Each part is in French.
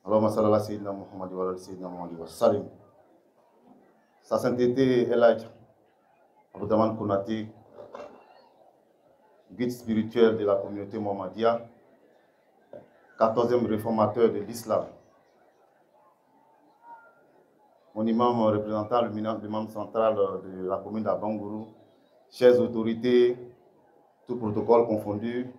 Allahumma salli ala sayyidina Muhammad wa ala sayyidina Muhammad wa sallim. Sa sainteté Elhadj Abdourahmane Konaté, guide spirituel de la communauté Mohammedia, 14e réformateur de l'islam. Mon imam représentant l'imam central de la commune d'Abangourou, chers autorités, tout protocole confondu,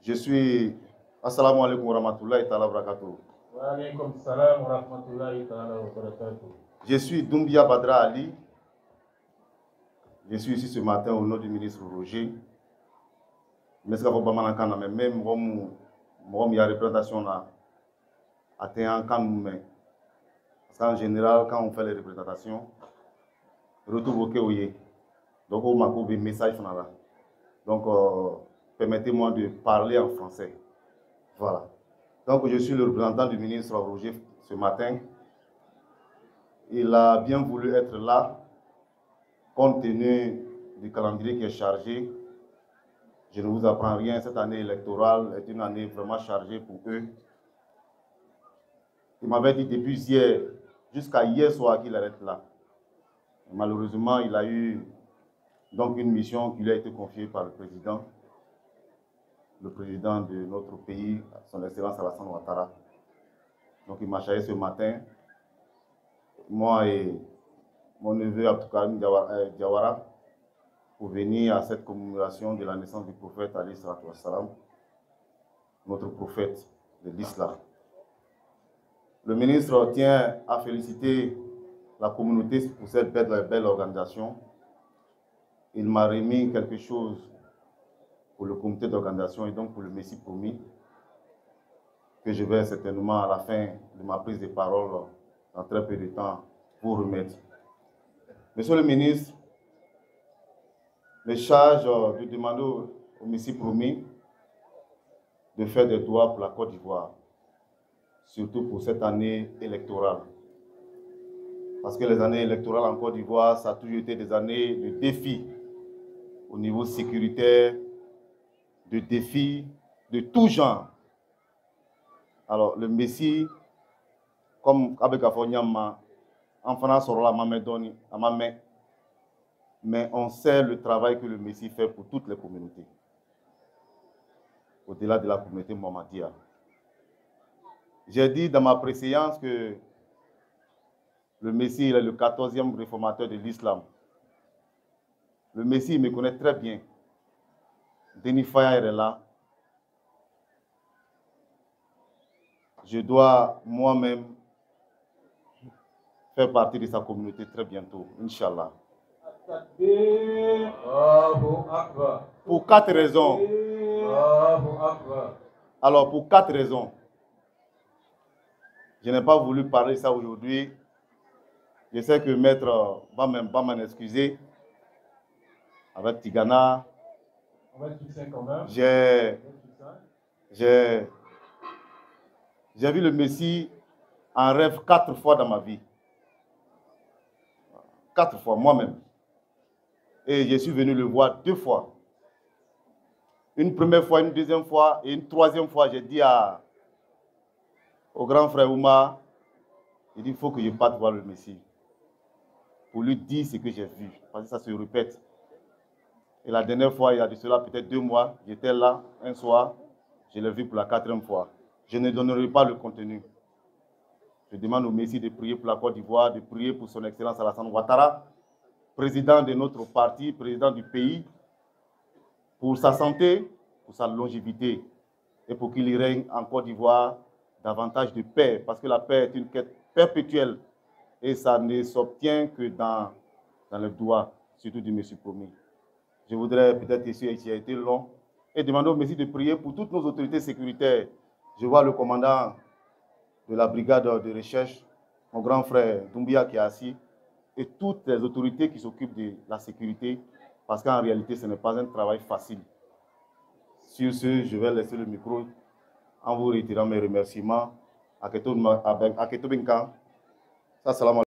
je suis... Assalamu alaikum wa rahmatullahi ta'ala wa barakatuh. Wa alaikum salam wa rahmatullahi ta'ala wa barakatuh. Je suis Doumbia Badra Ali. Je suis ici ce matin au nom du ministre Roger. Mais ce que vous avez même il y a représentation là. Parce qu'en général, quand on fait les représentations, retour au Kéoye. Donc, on m'a des messages. Donc, permettez-moi de parler en français. Voilà. Donc, je suis le représentant du ministre Roger ce matin. Il a bien voulu être là, compte tenu du calendrier qui est chargé. Je ne vous apprends rien, cette année électorale est une année vraiment chargée pour eux. Il m'avait dit depuis hier, jusqu'à hier soir qu'il allait être là. Et malheureusement, il a eu donc une mission qui lui a été confiée par le président de notre pays, son Excellence Alassane Ouattara. Donc il m'a chargé ce matin, moi et mon neveu Abdoukarim Diawara, pour venir à cette commémoration de la naissance du prophète Ali Salatu Wassalam, notre prophète de l'islam. Le ministre tient à féliciter la communauté pour cette belle organisation. Il m'a remis quelque chose pour le comité d'organisation et donc pour le Messie promis, que je vais certainement à la fin de ma prise de parole, dans très peu de temps, vous remettre. Monsieur le ministre, me charge de demander au Messie promis de faire des doigts pour la Côte d'Ivoire, surtout pour cette année électorale. Parce que les années électorales en Côte d'Ivoire, ça a toujours été des années de défis au niveau sécuritaire, de défis de tout genre. Alors, le Messie, comme avec Afonyama, en France, on l'a mais on sait le travail que le Messie fait pour toutes les communautés, au-delà de la communauté Mohammedia. J'ai dit dans ma préséance que le Messie il est le 14e réformateur de l'islam. Le Messie me connaît très bien. Denis Faya est là. Je dois moi-même faire partie de sa communauté très bientôt, Inch'Allah. Pour 4 raisons. Alors, pour 4 raisons. Je n'ai pas voulu parler de ça aujourd'hui. Je sais que Maître va m'en excuser. Avec Tigana, j'ai vu le Messie en rêve 4 fois dans ma vie. 4 fois, moi-même. Et je suis venu le voir 2 fois. Une première fois, une deuxième fois et une troisième fois, j'ai dit au grand frère Oumar, il dit, il faut que je parte voir le Messie. Pour lui dire ce que j'ai vu. Parce que ça se répète. Et la dernière fois, il y a de cela peut-être 2 mois, j'étais là un soir, je l'ai vu pour la 4e fois. Je ne donnerai pas le contenu. Je demande au Messie de prier pour la Côte d'Ivoire, de prier pour son Excellence Alassane Ouattara, président de notre parti, président du pays, pour sa santé, pour sa longévité et pour qu'il y règne en Côte d'Ivoire davantage de paix, parce que la paix est une quête perpétuelle et ça ne s'obtient que dans le doigt, surtout du Messie promis. Je voudrais peut-être ici, qui a été long, et demander au Messie de prier pour toutes nos autorités sécuritaires. Je vois le commandant de la brigade de recherche, mon grand frère Doumbia qui est assis, et toutes les autorités qui s'occupent de la sécurité, parce qu'en réalité, ce n'est pas un travail facile. Sur ce, je vais laisser le micro en vous retirant mes remerciements. À Keto Benkan. Salam